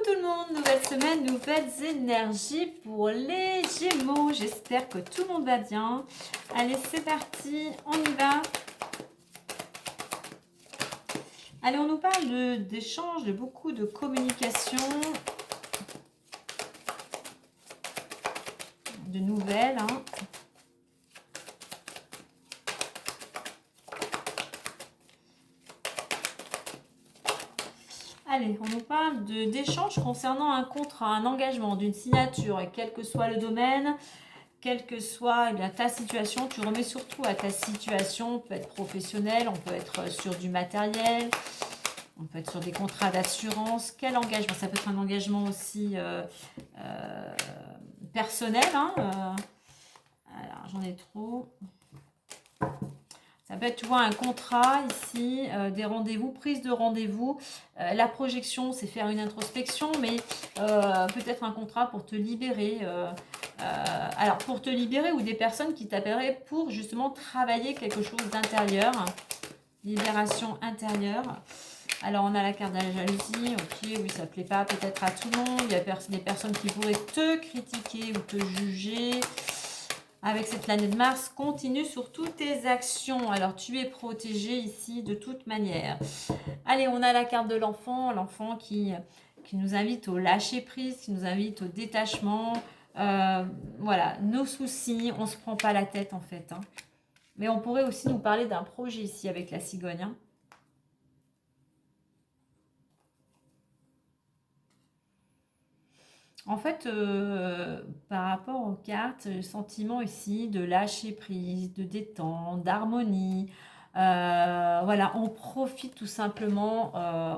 tout le monde, nouvelle semaine, nouvelles énergies pour les Gémeaux. J'espère que tout le monde va bien. Allez, c'est parti, on y va. Allez, on nous parle d'échanges, de beaucoup de communication, de nouvelles. Allez, on nous parle d'échanges concernant un contrat, un engagement, d'une signature, et quel que soit le domaine, quelle que soit ta situation, tu remets surtout à ta situation. On peut être professionnel, on peut être sur du matériel, on peut être sur des contrats d'assurance. Quel engagement? Ça peut être un engagement aussi personnel. Alors, j'en ai trop. Ça peut être, tu vois, un contrat ici, des rendez-vous, prise de rendez-vous. La projection, c'est faire une introspection, mais peut-être un contrat pour te libérer. Alors, pour te libérer ou des personnes qui t'appelleraient pour justement travailler quelque chose d'intérieur. Libération intérieure. Alors, on a la carte de la jalousie. Ok, oui, ça ne plaît pas peut-être à tout le monde. Il y a des personnes qui pourraient te critiquer ou te juger. Avec cette planète Mars, continue sur toutes tes actions. Alors, tu es protégé ici de toute manière. Allez, on a la carte de l'enfant. L'enfant qui nous invite au lâcher-prise, qui nous invite au détachement. Voilà, nos soucis, on ne se prend pas la tête en fait. Mais on pourrait aussi nous parler d'un projet ici avec la cigogne. En fait, par rapport aux cartes, le sentiment ici de lâcher prise, de détente, d'harmonie. Voilà, on profite tout simplement,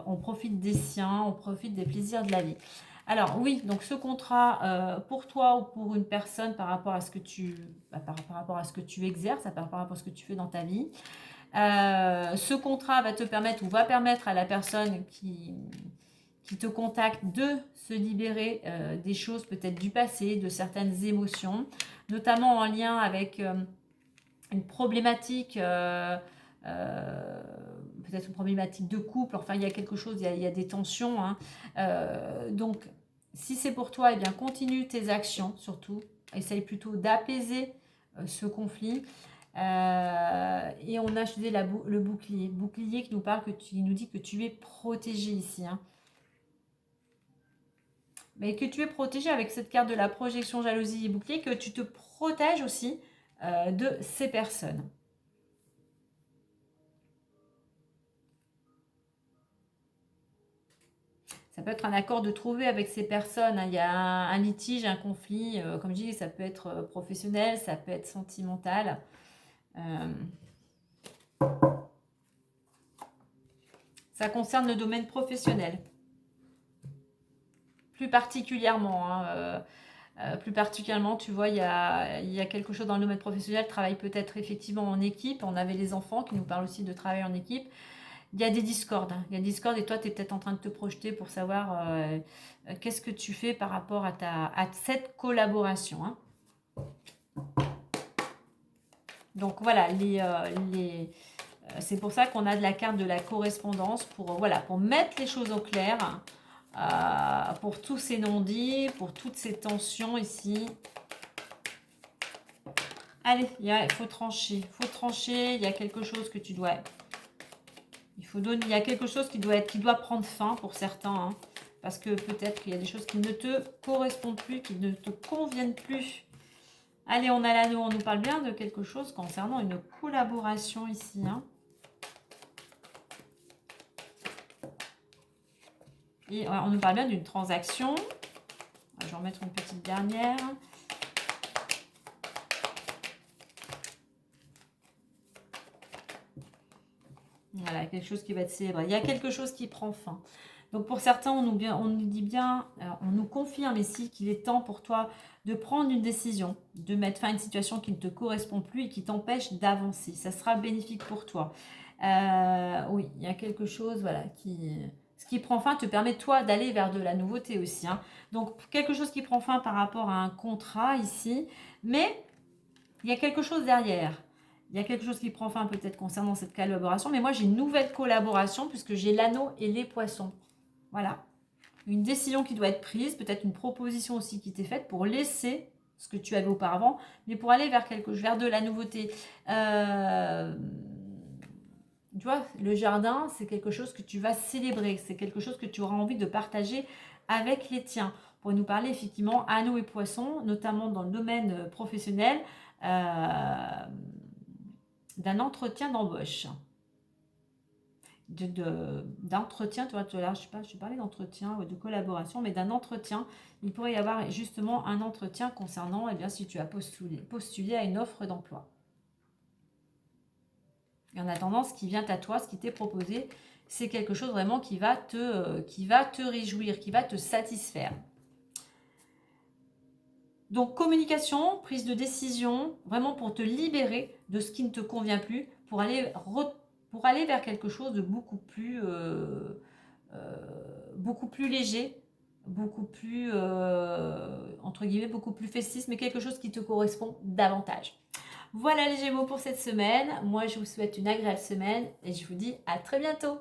on profite des siens, on profite des plaisirs de la vie. Alors oui, donc ce contrat pour toi ou pour une personne par rapport à ce que par rapport à ce que tu exerces, par rapport à ce que tu fais dans ta vie. Ce contrat va te permettre ou va permettre à la personne qui te contacte de se libérer des choses peut-être du passé, de certaines émotions, notamment en lien avec une problématique, peut-être une problématique de couple. Enfin, il y a quelque chose, il y a des tensions. Donc, si c'est pour toi, eh bien, continue tes actions surtout. Essaye plutôt d'apaiser ce conflit. Et on a acheté le bouclier. Bouclier qui nous parle, qui nous dit que tu es protégé ici. Mais que tu es protégé avec cette carte de la projection, jalousie et bouclier, que tu te protèges aussi de ces personnes. Ça peut être un accord de trouver avec ces personnes. Il y a un litige, un conflit. Comme je dis, ça peut être professionnel, ça peut être sentimental. Ça concerne le domaine professionnel. Plus particulièrement. Plus particulièrement, tu vois, il y a quelque chose dans le domaine professionnel. Travail peut-être effectivement en équipe. On avait les enfants qui nous parlent aussi de travail en équipe. Il y a des discordes. Il y a des discordes et toi, tu es peut-être en train de te projeter pour savoir qu'est-ce que tu fais par rapport à cette collaboration. Donc voilà, c'est pour ça qu'on a de la carte de la correspondance pour mettre les choses au clair, pour tous ces non-dits, pour toutes ces tensions ici. Allez, il faut trancher. Il y a quelque chose que tu dois... il y a quelque chose qui doit prendre fin pour certains. Parce que peut-être qu'il y a des choses qui ne te correspondent plus, qui ne te conviennent plus. Allez, on a l'anneau. On nous parle bien de quelque chose concernant une collaboration ici. Et on nous parle bien d'une transaction. Je vais en mettre une petite dernière. Voilà, quelque chose qui va être célébré. Il y a quelque chose qui prend fin. Donc pour certains, on nous dit bien, on nous confirme ici qu'il est temps pour toi de prendre une décision, de mettre fin à une situation qui ne te correspond plus et qui t'empêche d'avancer. Ça sera bénéfique pour toi. Oui, il y a quelque chose, voilà, ce qui prend fin te permet toi d'aller vers de la nouveauté aussi. Donc quelque chose qui prend fin par rapport à un contrat ici, mais il y a quelque chose derrière. Il y a quelque chose qui prend fin peut-être concernant cette collaboration. Mais moi, j'ai une nouvelle collaboration puisque j'ai l'anneau et les poissons. Voilà. une décision qui doit être prise, peut-être une proposition aussi qui t'est faite pour laisser ce que tu avais auparavant, mais pour aller vers quelque chose, vers de la nouveauté. Tu vois, le jardin, c'est quelque chose que tu vas célébrer, c'est quelque chose que tu auras envie de partager avec les tiens. Pour nous parler effectivement anneaux et poissons, notamment dans le domaine professionnel, d'un entretien d'embauche. D'entretien, tu vois, là, je parlais d'entretien ou de collaboration, mais d'un entretien. Il pourrait y avoir justement un entretien concernant, eh bien, si tu as postulé à une offre d'emploi. Et en attendant, ce qui vient à toi, ce qui t'est proposé, c'est quelque chose vraiment qui va te réjouir, qui va te satisfaire. Donc, communication, prise de décision, vraiment pour te libérer de ce qui ne te convient plus, pour aller vers quelque chose de beaucoup plus léger, beaucoup plus, entre guillemets, beaucoup plus festif, mais quelque chose qui te correspond davantage. Voilà les Gémeaux pour cette semaine. Moi, je vous souhaite une agréable semaine et je vous dis à très bientôt.